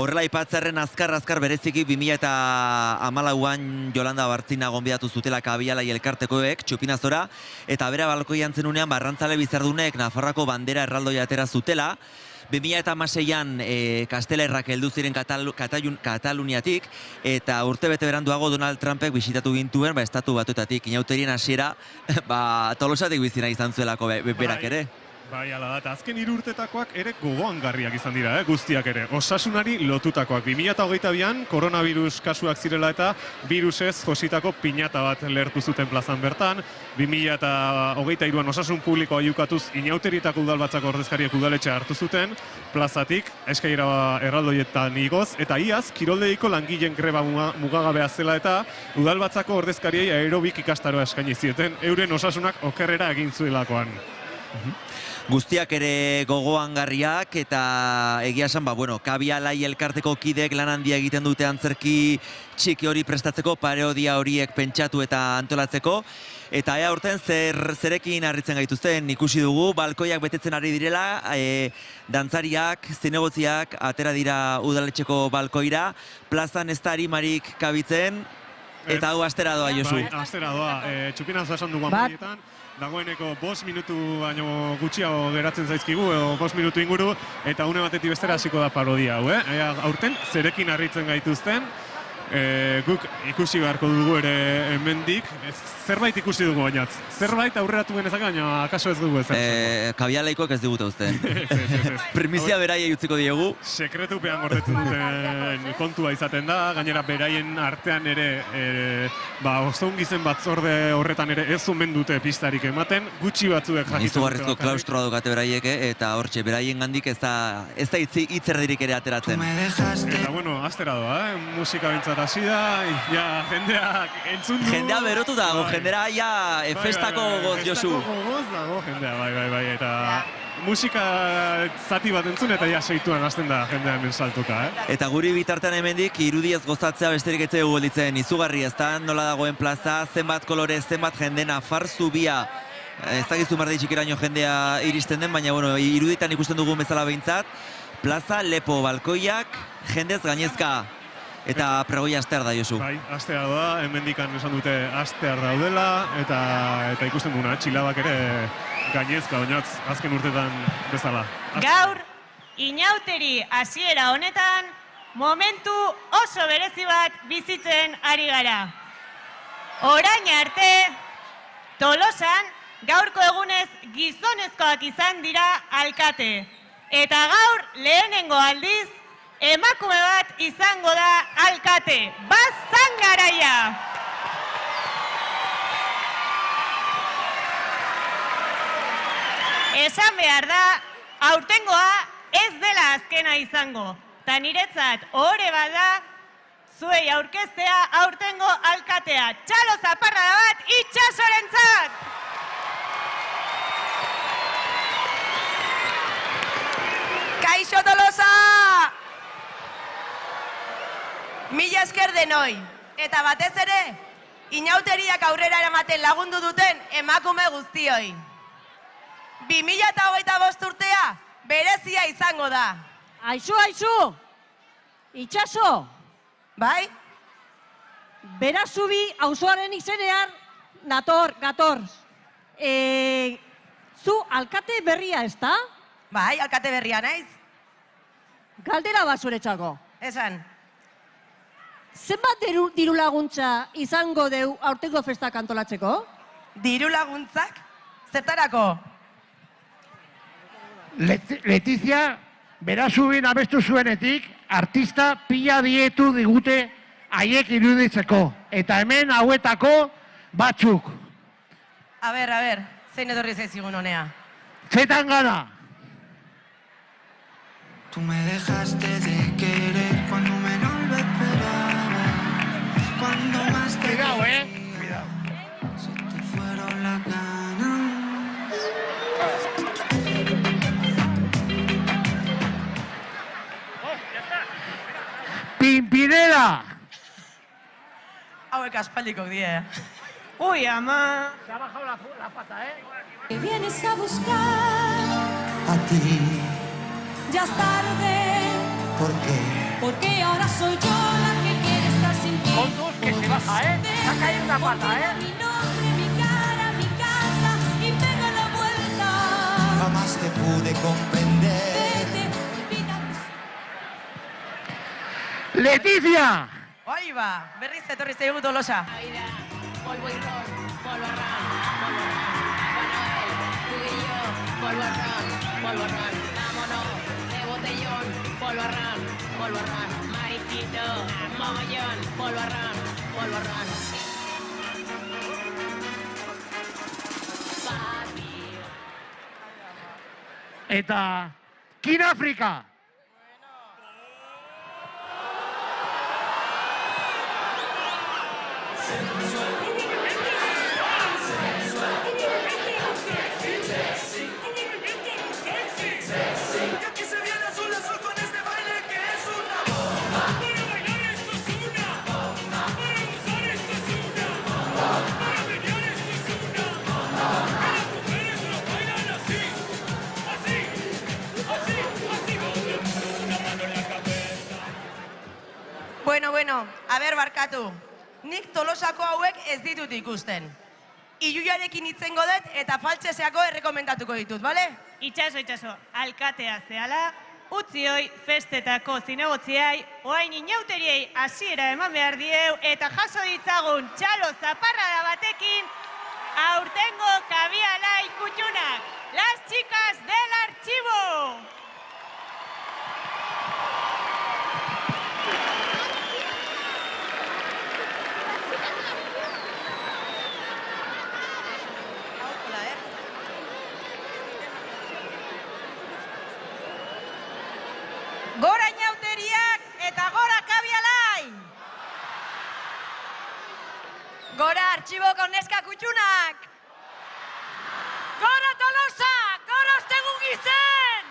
horrela aipatzarren azkar bereziki 2014an Jolanda Bartzina gonbidatu zutela Kabialai elkartekoek, txupinazora, eta bera balkoian zenunean Barrantzale Bizardunek Nafarroako bandera erraldoia atera zutela, 2016an Kastelerrak heldu ziren Kataluniatik, eta urte bete beranduago Donald Trumpek bisitatu gintuen, estatu batuetatik, inauterien hasiera, Tolosatik bizina izan zuelako berak ere. Bai, ala da, eta azken 3 urtetakoak ere gogoangarriak izan dira, guztiak ere. Osasunari lotutakoak. 2022an koronavirus kasuak zirela eta virusez jositako piñata bat lehertu zuten plazan bertan. 2023an osasun publikoa jukatuz inauterietako udalbatzako ordezkariak udaletxe hartu zuten, plazatik, eskaira erraldoietan igoz, eta iaz, kiroldeiko langileen greba mugagabea zela eta udalbatzako ordezkariei aerobik ikastaroa eskaini zieten, euren osasunak okerrera egin zuelakoan. Guztiak ere gogoangarriak eta egia esan, Kabialai elkarteko kideek lan handia egiten dute antzerki txiki hori prestatzeko, parodia horiek pentsatu eta antolatzeko. Eta ea urten zerekin harritzen gaituzten ikusi dugu, balkoiak betetzen ari direla, dantzariak, zinegotziak, atera dira udaletxeko balkoira, plazan ez da harimarik kabitzen, eta hau astera doa, Josu. Bai, astera doa, txupinazo esan dugu amaietan. Dagoeneko 5 minutu baino gutxiago geratzen zaizkigu, edo 5 minutu inguru, eta une batetik bestera hasiko da parodia hau, aurten zerekin harritzen gaituzten, guk ikusi beharko dugu ere hemendik, zerbait ikusi dugu bainatz. Zerbait aurreratu genezak, baina akaso ez dugu ezer. Kabialaikoak ez digute uzten. Primizia beraiei utziko diegu. Sekretupean gordetzen duten kontua izaten da, gainera beraien artean ere, ostegun gizen batzorde horretan ere ez omen dute pistarik ematen, gutxi batzuek jakiten. Izugarrizko klaustroa dukate beraiek, eta hortxe, beraien gandik ez da hitzerdirik ere ateratzen. Eta, astera doa, musika bintzat hasi da, jendeak entzun du. Jendea berotu dago, jendera festako goz, Josu. Festako goz dago, jendea, bai, eta musika zati bat entzun eta seituan hasten da jendea hemen saltuka, Eta guri bitartean hemendik irudiez gozatzea besterik ez dugu gelditzen, izugarri ezta, nola dagoen plaza, zenbat kolore, zenbat jende, Nafar zubia, ez dakizu mardi txikiraino jendea iristen den, baina iruditan ikusten dugu bezala behintzat, plaza, lepo, balkoiak, jendez gainezka. Eta pregoia astear da, Josu. Bai, astear da, hemendikan esan dute astear daudela, eta ikusten duna, txilabak ere gainezka, oinatz, azken urtetan bezala. Gaur, inauteri hasiera honetan, momentu oso berezi bat bizitzen ari gara. Orain arte, Tolosan, gaurko egunez gizonezkoak izan dira alkate. Eta gaur, lehenengo aldiz, emakume bat izango da alkate. Bazan garaia! Esan behar da, aurtengoa ez dela azkena izango. Ta niretzat ohore bada, zuei aurkeztea aurtengo alkatea. Txalo zaparrada bat Itxasorentzat! Kaixo Tolosa! Mila esker denoi, eta batez ere, inauteriak aurrera eramaten lagundu duten emakume guztioi. 2025 urtea berezia izango da. Aizu! Itxaso! Bai? Berazubi auzoaren izenean gator. Zu alkate berria, ezta? Bai, alkate berria naiz. Galdera bat zuretzako. Esan. Zenbat diru laguntza izango deu aurtengo festak antolatzeko? Diru laguntzak? Zertarako? Letizia, Berazubin abestu zuenetik, artista pila dietu digute haiek iruditzeko. Eta hemen hauetako batzuk. A ber, zein etorri zaizigun honea? Zetan gara! Tú me dejaste de querer cuando menos lo esperaba. Cuando más te Cuidado, quería, se te fueron las ganas. Pimpinela! Hauek aspaldiko die. Uy, ama. Se ha bajado la pata, Que vienes a buscar, A ti, ya es tarde, ¿por qué? porque ahora soy yo la que quiere estar sin ti. Con dos que se baja, Se ha caído una pata, Mi nombre, mi cara, mi casa y pega la vuelta. Jamás te pude comprender. Vete, olvídate. Leticia! Hoi ba, berriz etorri zaigu Tolosa. Polvo y ron, polvo a ron, polvo a ron. Manuel, tú y yo, polvo a ron, polvo a ron. Vámonos, de botellón, polvo a ron, polvo a ron. Mariquito, mogollón, polvo a ron, polvo a ron. Eta Kin Afrika! Bueno, a ber barkatu. Nik Tolosako hauek ez ditut ikusten. Iluiarekin itzengo dut eta faltseseako errekomendatuko ditut, bale? Itxaso, alkatea zehala, utzi hoi festetako zinegotziai, oain inauteriei hasiera eman behar dieu eta jaso ditzagun txalo zaparrada batekin aurtengo kabiala ikutxunak, las chicas del archivo! Gora inauteriak eta gora kabialai! Gora artxiboko neska kutxunak! Gora Tolosa, gora ostegun gizen!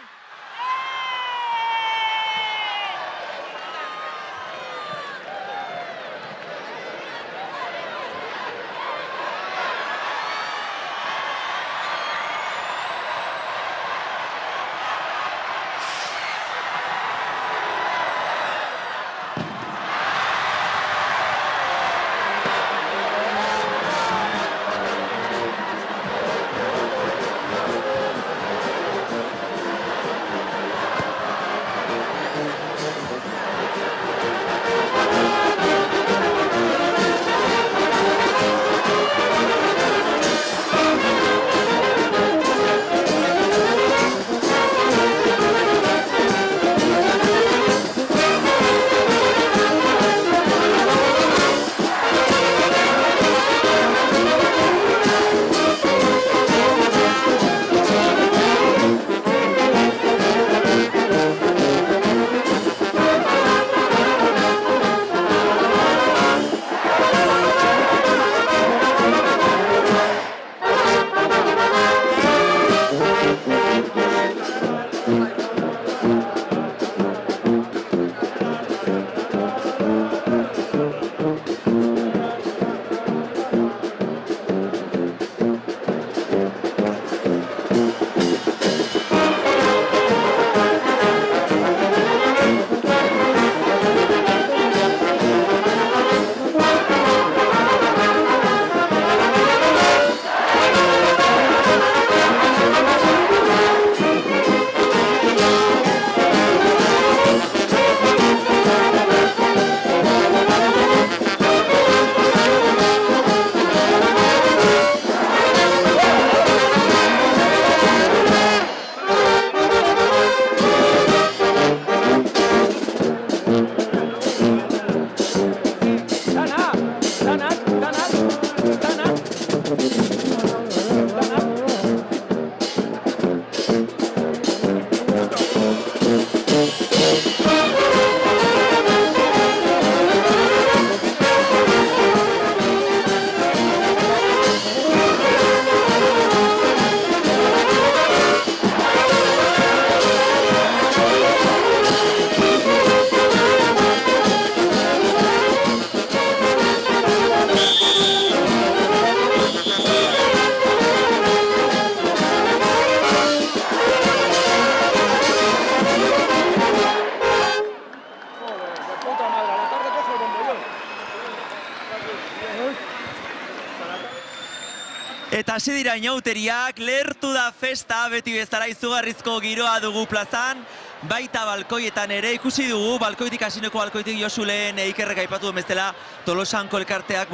Eta hasi dira inauteriak, lehertu da festa, beti bezala izugarrizko giroa dugu plazan, baita balkoietan ere ikusi dugu, balkoitik hasineko balkoitik Josu lehen Ikerrek aipatu bezala Tolosanko elkarteak,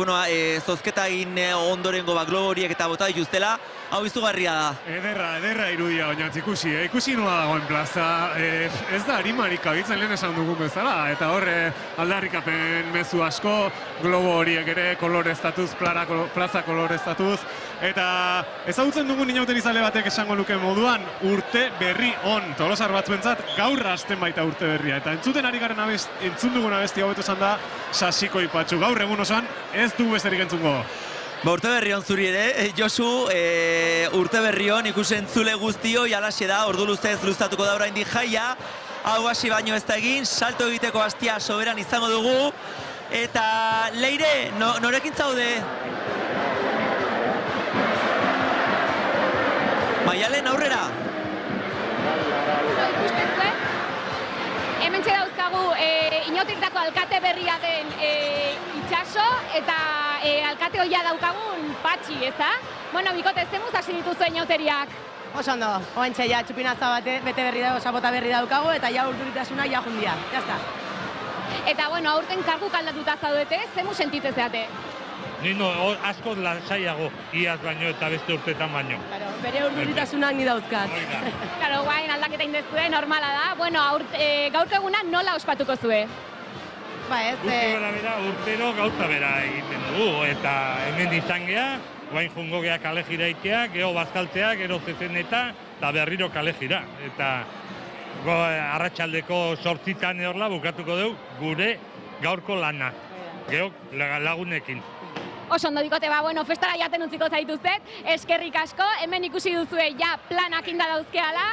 zozketa egin ondorengo globo horiek eta bota dituztela, hau izugarria da. Ederra irudia oinatz ikusi, ikusi nola dagoen plaza, ez da harimarik abitzen lehen esan dugu bezala, eta hor aldarrikapen mezu asko, globo horiek ere koloreztatuz, plaza koloreztatuz, eta ezagutzen dugun inauterizale batek esango luke moduan, urte berri on, Tolosar batzuentzat gaur hasten baita urte berria, eta entzuten ari garen entzun dugun abesti hobeto esan da Sasiko Ipatxu, gaur egun osoan ez dugu besterik entzungo. Urte berri on zuri ere, Josu, urte berri on ikusen zule guztio, jalaxe da, ordu luzez luztatuko da oraindik jaia, hau hasi baino ez da egin, salto egiteko hastia soberan izango dugu, eta Leire, norekin zaude? Maialen aurrera! Hemen dauzkagu inauteritako alkate berria den Itxaso eta alkate hoia daukagun Patxi, ez da? Bueno, bikote, zemuz hasi dituzu inauteriak? Oso ondo, oentxe ja txupinaza bete berri dago, sabota berri daukagu eta ja urduritasuna ja jundia, jazta. Eta, bueno, aurten karguk aldatuta zaudete, zemuz sentitzen zeate? Nino, asko lasaiago, iaz baino eta beste urtetan baino. Bere urduritasunak ni dauzkat. Karo, guain aldaketa indezue, normala da. Bueno, gaurko eguna nola ospatuko zue? Urtero gauza bera egiten dugu, eta hemen izan geha, guain jungo geha kale jira itea, geho bazkaltzea, gero zezeneta, eta berriro kale jira. Eta arratsaldeko 8 horla bukatuko dugu gure gaurko lana, geho lagunekin. Oso ondo dikote, bueno, festara jaten utziko zaituztet, eskerrik asko, hemen ikusi duzue ja planak inda dauzkeala,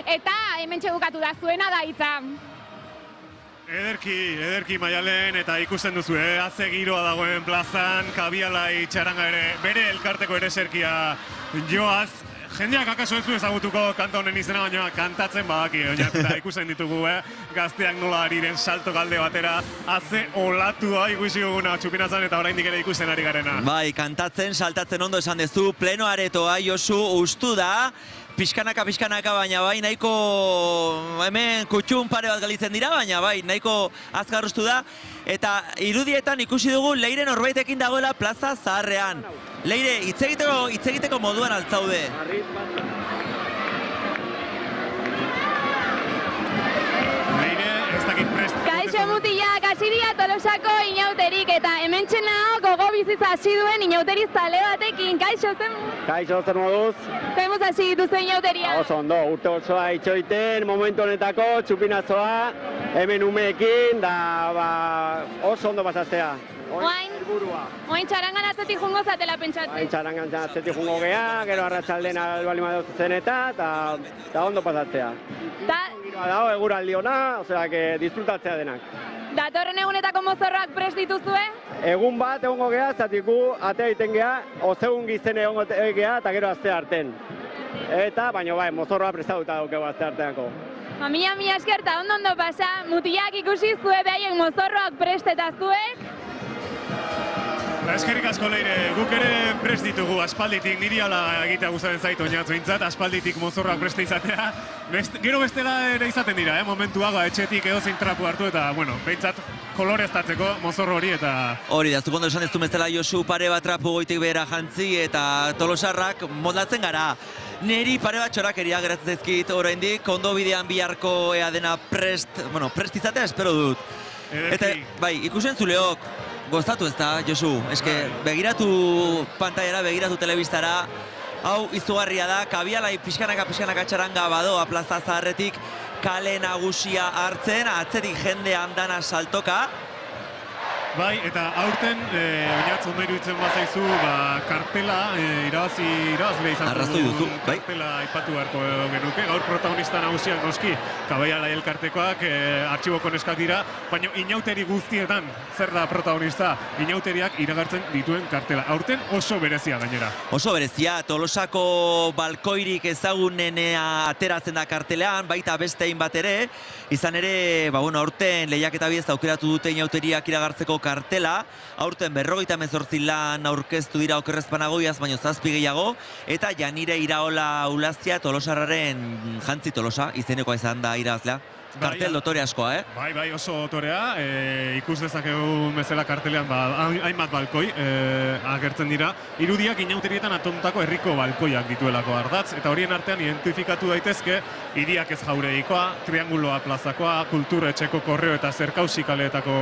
eta hemen txegukatu da zuena da hitza. Ederki Maialen, eta ikusten duzu, haze giroa dagoen plazan, Kabialai txaranga ere, bere elkarteko ere serkia joaz, jendeak akaso ez du ezagutuko kanta honen izena, baina kantatzen badaki, eta ikusten ditugu, gazteak nola ariren salto galde batera, haze olatua ikusi duguna txupinazan eta oraindik ere ikusten ari garena. Bai, kantatzen, saltatzen ondo esan dezu, pleno aretoa Josu ustu da, pixkanaka, baina bai, nahiko hemen kutxun pare bat galitzen dira, baina bai, nahiko azkarruztu da, eta irudietan ikusi dugu Leire norbaitekin dagoela plaza zaharrean. Leire, hitz egiteko moduan altzaude. Leire, ez dakit prest. Kaixo mutilak, hasi dira Tolosako inauterik, eta hemen txena gogo bizitza hasi duen inauteriz zale batekin. Kaixo, zemuz? Kaixo, zer moduz? Zemuz hasi dituzu inauteria? Oso ondo, urte osoa itxoiten, momentu honetako, txupinazoa, hemen umeekin, da oso ondo pasatzea. Oain txarangan atzetik jungo zatela pentsatzen? Oain txarangan atzetik jungo geha, gero arratsalden albalima dutzen eta ondo pasatzea. Giroa dago, eguraldi ona, osea, disfrutatzea denak. Datorren egunetako mozorroak prest dituzue? Egun bat egongo geha, zatiku atea iten geha, ozegun gizten egongo geha eta gero azte arten. Eta, baina bai, mozorroa prestatuta daukegu azte arteako. Mila esker eta ondo pasa, mutilak ikusi zue behaiek mozorroak prest eta zuek? Eskerrik asko Leire, guk ere prest ditugu aspalditik, niri ala egitea gustatzen zait oinatzu intzat, aspalditik mozorroak preste izatea. Gero bestela ere izaten dira, momentuak etxetik edozein trapu hartu eta, bueno, behintzat koloreztatzeko mozorro hori eta... Hori da, zukondo esan ez du bezala Josu pare bat trapu goitik behera jantzi eta Tolosarrak moldatzen gara. Neri pare bat txorakeria geratzen zaizkit oraindik, ondo bidean biharko ea dena prest izatea espero dut. Eta, bai, ikusen zuleok, goztatu ez da, Josu, eske begiratu pantailara, begiratu telebistara, hau izugarria da, Kabialai pixkanaka txaranga badoa plaza zaharretik kale nagusia hartzen, atzetik jende andana saltoka. Bai, eta aurten, oinatz ondo iruditzen bazaizu, kartela, irabazle izan dugu, kartela aipatu beharko genuke, gaur protagonista nagusiak noski, Kabialai elkartekoak, artxiboko neskak dira, baina inauteri guztietan, zer da protagonista, inauteriak iragartzen dituen kartela. Aurten oso berezia gainera. Oso berezia, Tolosako balkoirik ezagunenea ateratzen da kartelean, baita bestein bat ere, izan ere, aurten lehiaketa bidez aukeratu dute inauteriak iragartzeko kartela, aurten 58 lan aurkeztu dira okerrezpanagoiaz, baino 7 gehiago, eta Janire Iraola Ulaztia Tolosarraren jantzi Tolosa, izenekoa izan da irabazlea. Kartel dotore askoa, Bai, oso dotorea. Ikus dezakegu bezala kartelean hainbat balkoi agertzen dira. Irudiak inauterietan atontako herriko balkoiak dituelako ardatz, eta horien artean identifikatu daitezke hiriak ez jauregikoa, trianguloa plazakoa, kulturetxeko korreo eta zerkausi kaleetako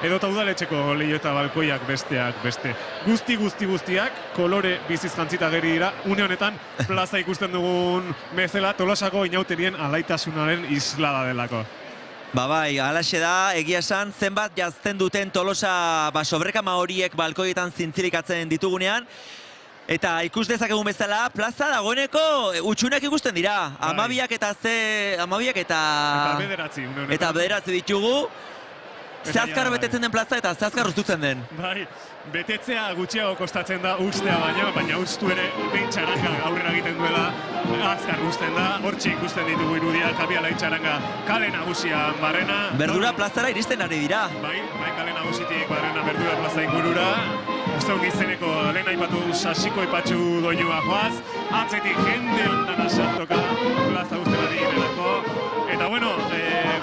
edota udaletxeko leio eta balkoiak besteak beste. Guztiak kolore biziz jantzita geri dira. Une honetan plaza ikusten dugun bezala Tolosako inauterien alaitasunaren islada delako. Bai, halaxe da, egia esan, zenbat jazten duten Tolosa sobrekama horiek balkoietan zintzilikatzen ditugunean, eta ikus dezakegun bezala, plaza dagoeneko utxunak ikusten dira. Amabiak eta bederatzi ditugu, zehazkar betetzen den plaza eta zehazkar ustutzen den. Bai, betetzea gutxiago kostatzen da ustea baina ustu ere behin txaranga aurrera egiten duela azkar usten da. Hortxe ikusten ditugu irudia, Kabialai txaranga kale nagusia barrena. Berdura plazara iristen ari dira. Bai, kale nagusitik barrena Berdura plaza ingurura. Osteun izeneko lehen aipatu sasiko ipatxu doinua joaz. Atzetik jende ondan asaltoka plaza usten ari girelako. Eta bueno,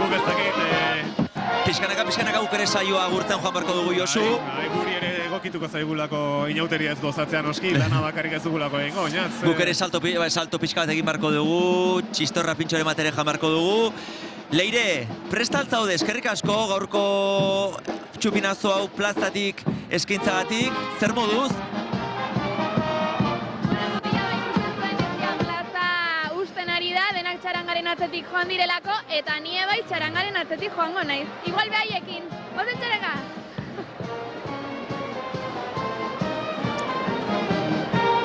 guk ez dakit... Pixkanaka ukere saioa agurtzen joan barko dugu, Josu. Guri ere egokituko zaigulako inauteria ez gozatzean oski, lana bakarrik ez dugulako egingo, oinaz. Guk ere salto pixka bat egin barko dugu, txistorra pintxore matere jan barko dugu. Leire, prestal zaude, eskerrik asko gaurko txupinazo hau plazatik eskaintzagatik, zer moduz? Denak txarangaren atzetik joan direlako, eta nie bai txarangaren atzetik joango naiz. Igual behaiekin. Ozen txaranga!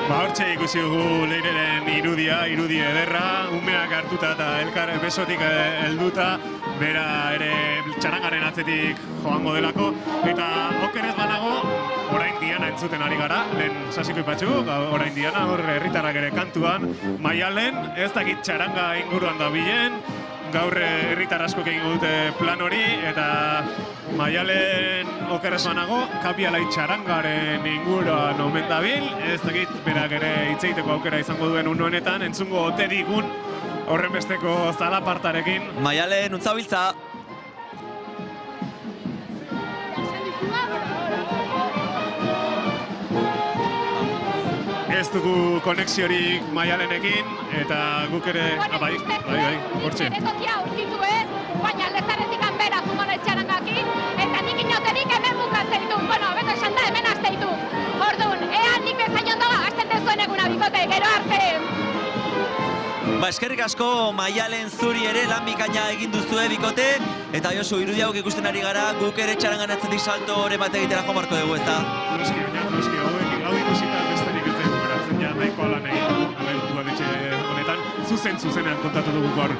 Hortxe ikusi dugu Leireren irudi ederra, umeak hartuta eta elkar besotik helduta, bera ere txarangaren atzetik joango delako, eta okerez banago, orain Diana entzuten ari gara, lehen sasiko ipatxu, orain Diana, hor herritarrak ere kantuan, Maialen, ez dakit txaranga inguruan da bilen, gaur herritar askok egingo dute plan hori, eta Maialen okerez banago, Kabialai txarangaren inguruan omen dabil, ez dakit berak ere hitzeiteko aukera izango duen une honetan, entzungo ote digun horren besteko zalapartarekin. Maialen, untzabiltza! Ez dugu konexiorik Maialenekin, eta guk ere... Bai, hortxe. Baina aldezarretik anbera zumone txarangakin, eta nik inauterik hemen bukatzen ditu. Bueno, beto esan da hemen azte ditu. Orduan, ea nik bezain ondo azten dezuen eguna bikote, gero arte. Eskerrik asko Maialen zuri ere lan bikaina egin duzue bikote, eta Josu, irudi hauek ikusten ari gara, guk ere txarangan atzetik salto hori bat egitera joan barko dugu, ezta? Noski, hau ikusita besterik ez dugu geratzen ja nahikoa lan egin udaletxe honetan. Zuzenean kontatu dugu gaur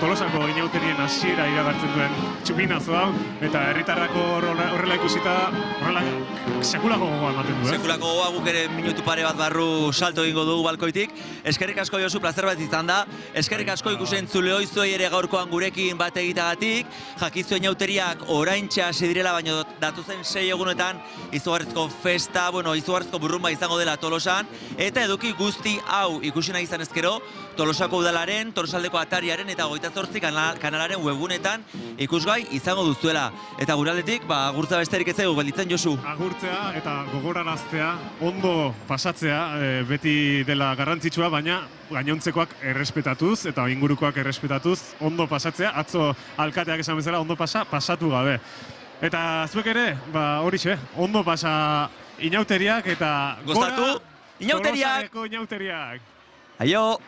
Tolosako inauterien hasiera iragartzen duen txupinazo hau, eta herritarrako horrela ikusita, horrela sekulako gogoa ematen du, Sekulako gogoa, guk ere minutu pare bat barru salto egingo dugu balkoitik. Eskerrik asko Josu, plazer bat izan da. Eskerrik asko ikusen zule hoizuei ere gaurkoan gurekin bat egitagatik. Jakizu inauteriak oraintxe hasi direla, baina datuzen 6 egunetan izugarrizko festa, izugarrizko burrumba izango dela Tolosan, eta eduki guzti hau ikusi nahi izan ezkero, Tolosako udalaren, Tolosaldeko atariaren eta 28 kanalaren webunetan ikusgai izango duzuela. Eta guraldetik, agurtza besterik ez zaigu gelditzen, Josu. Agurtzea eta gogoraraztea, ondo pasatzea beti dela garrantzitsua, baina gainontzekoak errespetatuz eta ingurukoak errespetatuz, ondo pasatzea, atzo alkateak esan bezala ondo pasatu gabe. Eta zuek ere, horixe, ondo pasa inauteriak eta gozatu, Tolosako inauteriak! Aio!